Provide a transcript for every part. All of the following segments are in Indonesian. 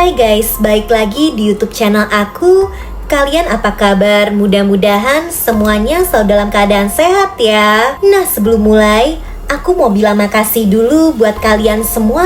Hai guys, balik lagi di YouTube channel aku. Kalian apa kabar? Mudah-mudahan semuanya selalu dalam keadaan sehat ya. Nah, sebelum mulai, aku mau bilang makasih dulu buat kalian semua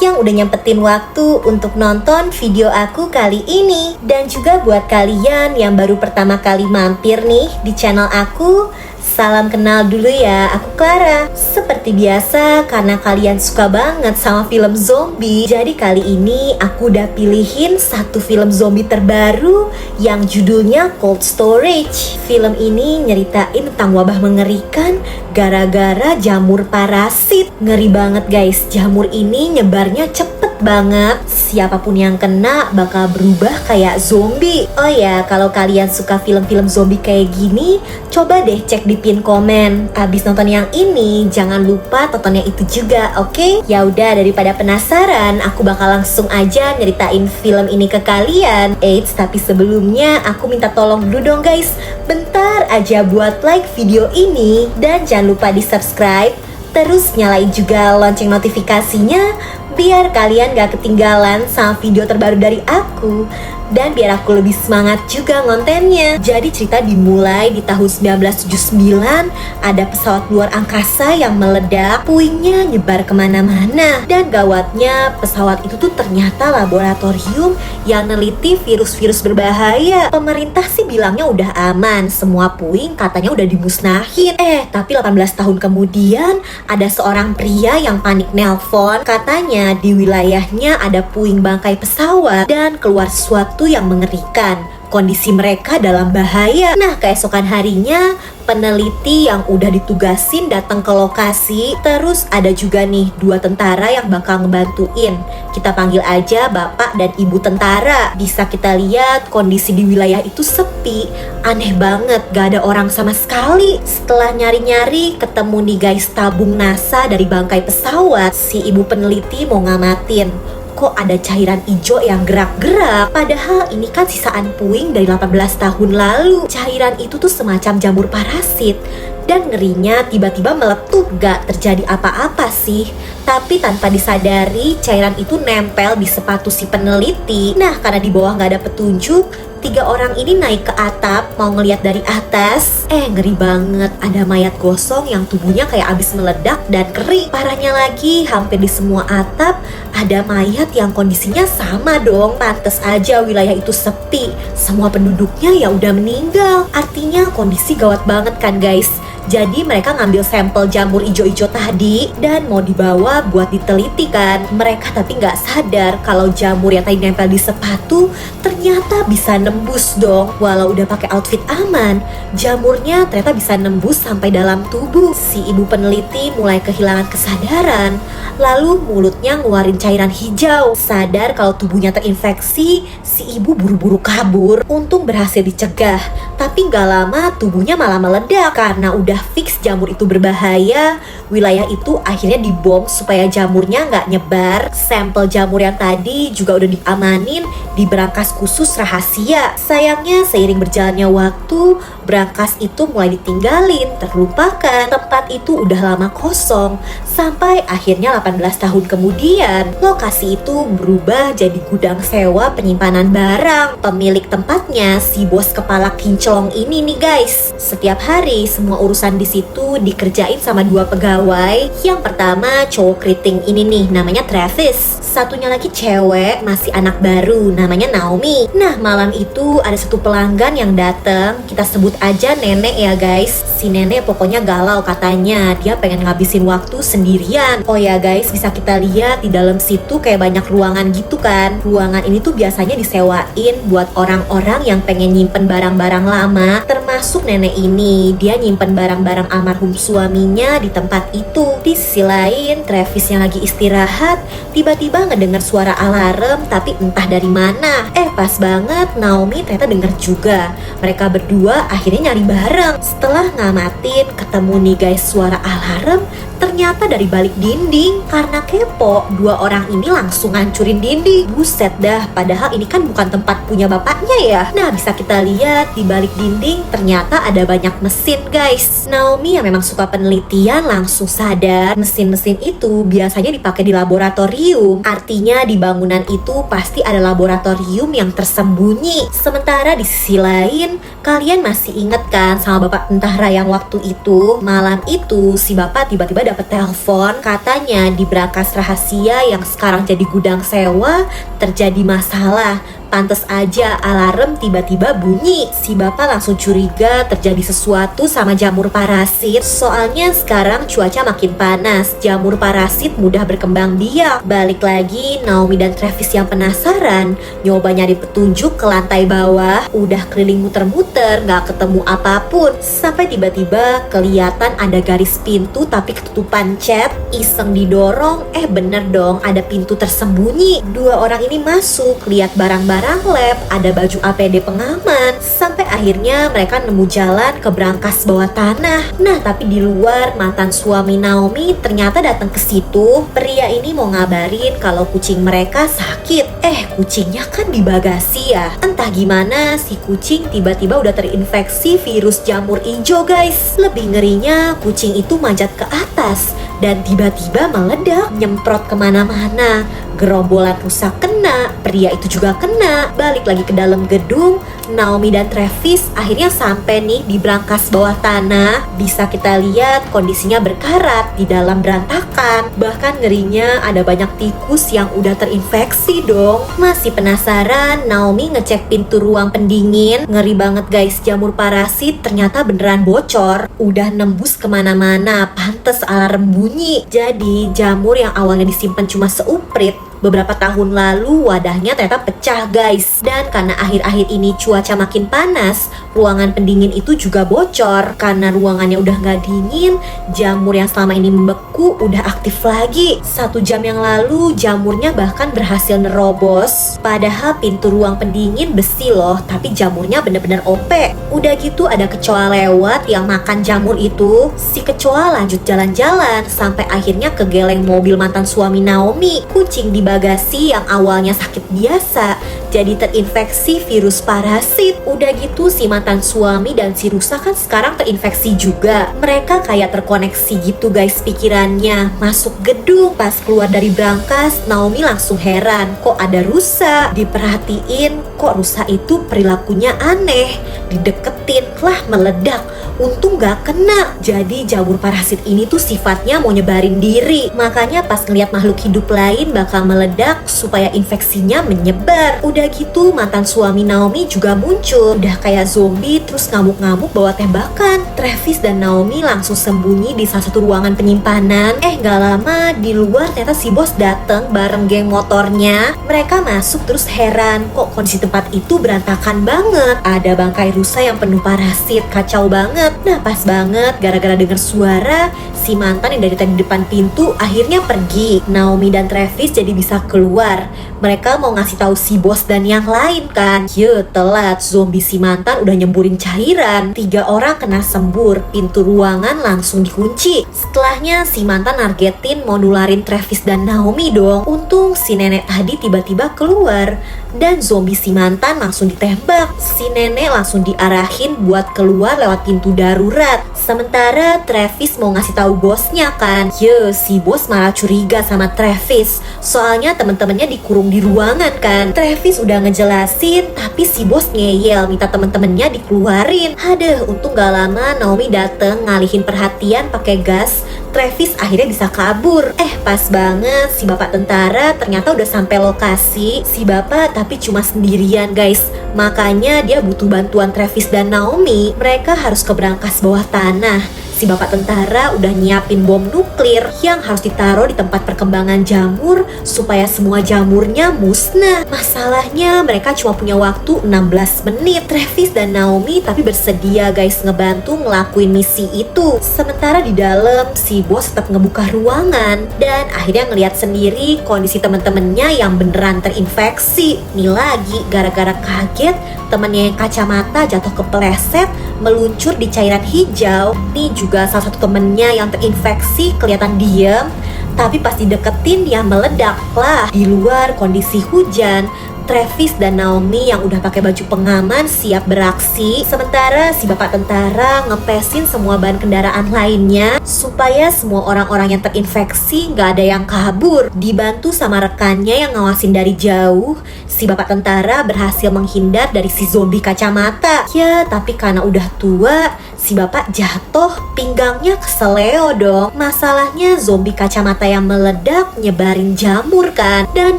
yang udah nyempetin waktu untuk nonton video aku kali ini. Dan juga buat kalian yang baru pertama kali mampir nih di channel aku, salam kenal dulu ya, aku Clara. Seperti biasa, karena kalian suka banget sama film zombie, jadi kali ini aku udah pilihin satu film zombie terbaru yang judulnya Cold Storage. Film ini nyeritain tentang wabah mengerikan gara-gara jamur parasit. Ngeri banget guys, jamur ini nyebarnya cepet banget. Siapapun yang kena bakal berubah kayak zombie. Oh ya, kalau kalian suka film-film zombie kayak gini, coba deh cek di pin komen. Abis nonton yang ini, jangan lupa tonton yang itu juga, oke? Ya udah, daripada penasaran, aku bakal langsung aja nyeritain film ini ke kalian. Eits, tapi sebelumnya aku minta tolong dulu dong guys, bentar aja buat like video ini dan jangan lupa di subscribe. Terus nyalain juga lonceng notifikasinya biar kalian gak ketinggalan sama video terbaru dari aku. Dan biar aku lebih semangat juga ngontennya. Jadi cerita dimulai di tahun 1979. Ada pesawat luar angkasa yang meledak, puingnya nyebar kemana-mana. Dan gawatnya, pesawat itu tuh ternyata laboratorium yang neliti virus-virus berbahaya. Pemerintah sih bilangnya udah aman, semua puing katanya udah dimusnahin. Tapi 18 tahun kemudian ada seorang pria yang panik nelpon. Katanya di wilayahnya ada puing bangkai pesawat dan keluar sesuatu yang mengerikan. Kondisi mereka dalam bahaya. Nah, keesokan harinya peneliti yang udah ditugasin datang ke lokasi. Terus ada juga nih 2 tentara yang bakal ngebantuin. Kita panggil aja bapak dan ibu tentara. Bisa kita lihat kondisi di wilayah itu sepi. Aneh banget, gak ada orang sama sekali. Setelah nyari-nyari, ketemu nih guys tabung NASA dari bangkai pesawat. Si ibu peneliti mau ngamatin, kok ada cairan hijau yang gerak-gerak. Padahal ini kan sisaan puing dari 18 tahun lalu. Cairan itu tuh semacam jamur parasit. Dan ngerinya tiba-tiba meletup, gak terjadi apa-apa sih. Tapi tanpa disadari cairan itu nempel di sepatu si peneliti. Nah, karena di bawah gak ada petunjuk, 3 orang ini naik ke atap mau ngeliat dari atas. Ngeri banget, ada mayat gosong yang tubuhnya kayak abis meledak dan kering. Parahnya lagi, hampir di semua atap ada mayat yang kondisinya sama dong. Pantes aja wilayah itu sepi, semua penduduknya ya udah meninggal. Artinya kondisi gawat banget kan guys. Jadi mereka ngambil sampel jamur ijo-ijo tadi dan mau dibawa buat diteliti kan. Mereka tapi nggak sadar kalau jamur yang tadi nempel di sepatu ternyata bisa nembus dong. Walau udah pakai outfit aman, jamurnya ternyata bisa nembus sampai dalam tubuh. Si ibu peneliti mulai kehilangan kesadaran. Lalu mulutnya ngeluarin cairan hijau. Sadar kalau tubuhnya terinfeksi, si ibu buru-buru kabur. Untung berhasil dicegah. Tapi nggak lama tubuhnya malah meledak. Karena udah fix jamur itu berbahaya, wilayah itu akhirnya dibom supaya jamurnya nggak nyebar. Sampel jamur yang tadi juga udah diamanin di berangkas khusus rahasia. Sayangnya seiring berjalannya waktu, berangkas itu mulai ditinggalin, terlupakan. Tempat itu udah lama kosong. Sampai akhirnya 18 tahun kemudian, lokasi itu berubah jadi gudang sewa penyimpanan barang. Pemilik tempatnya si bos kepala kinclong ini nih guys. Setiap hari semua urusan di situ dikerjain sama 2 pegawai. Yang pertama cowok keriting ini nih, namanya Travis. Satunya lagi cewek, masih anak baru, namanya Naomi. Nah, malam itu ada satu pelanggan yang datang. Kita sebut aja nenek ya guys. Si nenek pokoknya galau katanya. Dia pengen ngabisin waktu sendirian. Oh ya guys, bisa kita lihat di dalam situ kayak banyak ruangan gitu kan. Ruangan ini tuh biasanya disewain buat orang-orang yang pengen nyimpen barang-barang lama. Termasuk nenek ini. Dia nyimpen barang-barang almarhum suaminya di tempat itu. Di sisi lain, Travis yang lagi istirahat tiba-tiba ngedengar suara alarm, tapi entah dari mana. Pas banget Naomi ternyata dengar juga. Mereka berdua akhirnya nyari bareng. Setelah ngamatin, ketemu nih guys suara alarm. Ternyata dari balik dinding. Karena kepo, 2 orang ini langsung ngancurin dinding. Buset dah, padahal ini kan bukan tempat punya bapaknya ya. Nah, bisa kita lihat di balik dinding ternyata ada banyak mesin guys. Naomi yang memang suka penelitian langsung sadar mesin-mesin itu biasanya dipakai di laboratorium. Artinya di bangunan itu pasti ada laboratorium yang tersembunyi. Sementara di sisi lain, kalian masih inget kan sama bapak tentara yang waktu itu? Malam itu si bapak tiba-tiba dapat telepon, katanya di brankas rahasia yang sekarang jadi gudang sewa terjadi masalah. Pantes aja alarm tiba-tiba bunyi. Si bapak langsung curiga terjadi sesuatu sama jamur parasit. Soalnya sekarang cuaca makin panas, jamur parasit mudah berkembang biak. Balik lagi, Naomi dan Travis yang penasaran nyoba nyari petunjuk ke lantai bawah. Udah keliling muter-muter, gak ketemu apapun. Sampai tiba-tiba kelihatan ada garis pintu tapi ketutupan cat. Iseng didorong, bener dong ada pintu tersembunyi. Dua orang ini masuk, lihat barang-barang lab, ada baju APD pengaman, sampai akhirnya mereka nemu jalan ke brankas bawah tanah. Nah, tapi di luar mantan suami Naomi ternyata datang ke situ. Pria ini mau ngabarin kalau kucing mereka sakit. Kucingnya kan di bagasi ya. Entah gimana si kucing tiba-tiba udah terinfeksi virus jamur hijau guys. Lebih ngerinya kucing itu manjat ke atas dan tiba-tiba meledak, nyemprot kemana-mana. Gerombolan rusak kena, pria itu juga kena. Balik lagi ke dalam gedung, Naomi dan Travis akhirnya sampai nih di brankas bawah tanah. Bisa kita lihat kondisinya berkarat, di dalam berantakan. Bahkan ngerinya ada banyak tikus yang udah terinfeksi dong. Masih penasaran, Naomi ngecek pintu ruang pendingin. Ngeri banget guys, jamur parasit ternyata beneran bocor. Udah nembus kemana-mana, pantes alarm bunyi. Jadi jamur yang awalnya disimpan cuma seuprit, beberapa tahun lalu wadahnya ternyata pecah guys. Dan karena akhir-akhir ini cuaca makin panas, ruangan pendingin itu juga bocor. Karena ruangannya udah gak dingin, jamur yang selama ini membeku udah aktif lagi. 1 jam yang lalu jamurnya bahkan berhasil nerobos. Padahal pintu ruang pendingin besi loh, tapi jamurnya bener-bener OP. Udah gitu ada kecoa lewat yang makan jamur itu. Si kecoa lanjut jalan-jalan sampai akhirnya kegeleng mobil mantan suami Naomi. Kucing di bagasi yang awalnya sakit biasa jadi terinfeksi virus parasit. Udah gitu si mantan suami dan si rusa kan sekarang terinfeksi juga. Mereka kayak terkoneksi gitu guys pikirannya. Masuk gedung, pas keluar dari brankas, Naomi langsung heran, kok ada rusa? Diperhatiin, kok rusa itu perilakunya aneh. Dideketin, lah meledak. Untung gak kena. Jadi jamur parasit ini tuh sifatnya mau nyebarin diri. Makanya pas ngeliat makhluk hidup lain bakal meledak supaya infeksinya menyebar. Udah gitu mantan suami Naomi juga muncul. Udah kayak zombie terus ngamuk-ngamuk bawa tembakan. Travis dan Naomi langsung sembunyi di salah satu ruangan penyimpanan. Gak lama di luar ternyata si bos dateng bareng geng motornya. Mereka masuk terus heran, kok kondisi tempat itu berantakan banget. Ada bangkai rusa yang penuh parasit, kacau banget. Nah pas banget gara-gara denger suara, si mantan yang dari tadi depan pintu akhirnya pergi. Naomi dan Travis jadi bisa keluar. Mereka mau ngasih tahu si bos dan yang lain kan. Telat, zombie si mantan udah nyemburin cairan. 3 orang kena sembur, pintu ruangan langsung dikunci. Setelahnya si mantan nargetin mau nularin Travis dan Naomi dong. Untung si nenek tadi tiba-tiba keluar dan zombie si mantan langsung ditembak. Si nenek langsung diarahin buat keluar lewat pintu darurat. Sementara Travis mau ngasih tahu bosnya kan. Si bos malah curiga sama Travis. Soalnya temen-temennya dikurung di ruangan kan. Travis udah ngejelasin, tapi si bos ngeyel minta temen-temennya dikeluarin. Untung gak lama Naomi dateng ngalihin perhatian pakai gas. Travis akhirnya bisa kabur. Pas banget si bapak tentara ternyata udah sampai lokasi. Si bapak tapi cuma sendirian guys. Makanya dia butuh bantuan Travis dan Naomi. Mereka harus ke brankas bawah tanah. Si bapak tentara udah nyiapin bom nuklir yang harus ditaruh di tempat perkembangan jamur supaya semua jamurnya musnah. Masalahnya mereka cuma punya waktu 16 menit. Travis dan Naomi tapi bersedia guys ngebantu ngelakuin misi itu. Sementara di dalam si bos tetap ngebuka ruangan dan akhirnya ngeliat sendiri kondisi temen-temennya yang beneran terinfeksi. Nih lagi gara-gara kaget temennya yang kacamata jatuh kepleset meluncur di cairan hijau. Nih juga salah satu temennya yang terinfeksi kelihatan diem, tapi pas dideketin dia meledak lah. Di luar kondisi hujan, Travis dan Naomi yang udah pakai baju pengaman siap beraksi, sementara si bapak tentara ngepesin semua ban kendaraan lainnya supaya semua orang-orang yang terinfeksi nggak ada yang kabur. Dibantu sama rekannya yang ngawasin dari jauh, si bapak tentara berhasil menghindar dari si zombie kacamata. Ya, tapi karena udah tua, si bapak jatuh, pinggangnya keseleo dong. Masalahnya zombie kacamata yang meledak nyebarin jamur kan, dan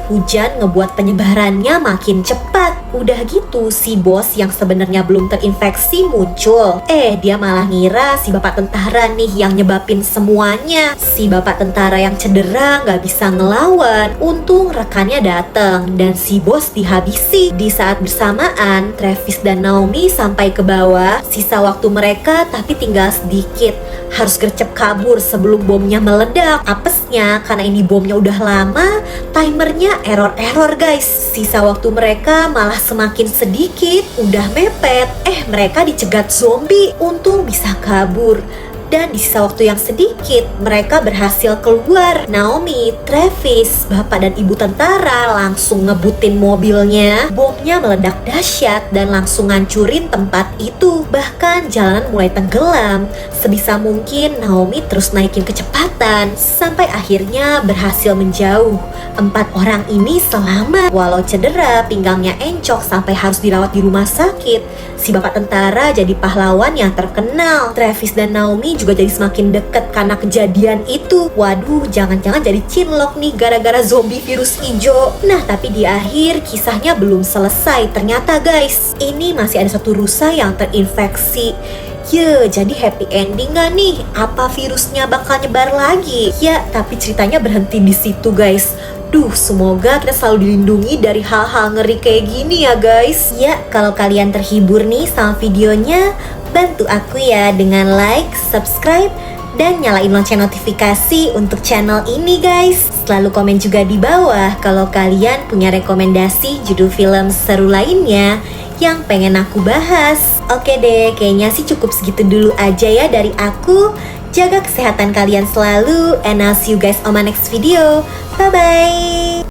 hujan ngebuat penyebarannya makin cepat. Udah gitu si bos yang sebenarnya belum terinfeksi muncul. Dia malah ngira si bapak tentara nih yang nyebabin semuanya. Si bapak tentara yang cedera nggak bisa ngelawan. Untung rekannya datang dan si bos dihabisi. Di saat bersamaan, Travis dan Naomi sampai ke bawah. Sisa waktu mereka tapi tinggal sedikit. Harus gercep kabur sebelum bomnya meledak. Apesnya karena ini bomnya udah lama, timernya error guys. Sisa waktu mereka malah semakin sedikit. Udah mepet, mereka dicegat zombie. Untung bisa kabur. Dan di sisa waktu yang sedikit, mereka berhasil keluar. Naomi, Travis, bapak dan ibu tentara langsung ngebutin mobilnya. Bomnya meledak dahsyat dan langsung ngancurin tempat itu. Bahkan jalanan mulai tenggelam. Sebisa mungkin Naomi terus naikin kecepatan sampai akhirnya berhasil menjauh. 4 orang ini selamat. Walau cedera, pinggangnya encok sampai harus dirawat di rumah sakit. Si bapak tentara jadi pahlawan yang terkenal. Travis dan Naomi juga jadi semakin deket karena kejadian itu. Waduh, jangan-jangan jadi cinlok nih gara-gara zombie virus hijau. Nah, tapi di akhir kisahnya belum selesai ternyata guys. Ini masih ada satu rusa yang terinfeksi. Jadi happy ending gak nih? Apa virusnya bakal nyebar lagi? Ya, tapi ceritanya berhenti di situ guys. Semoga kita selalu dilindungi dari hal-hal ngeri kayak gini ya guys. Ya, kalau kalian terhibur nih sama videonya, bantu aku ya dengan like, subscribe, dan nyalain lonceng notifikasi untuk channel ini guys. Selalu komen juga di bawah kalau kalian punya rekomendasi judul film seru lainnya yang pengen aku bahas. Oke deh, kayaknya sih cukup segitu dulu aja ya dari aku. Jaga kesehatan kalian selalu, and I'll see you guys on my next video. Bye-bye.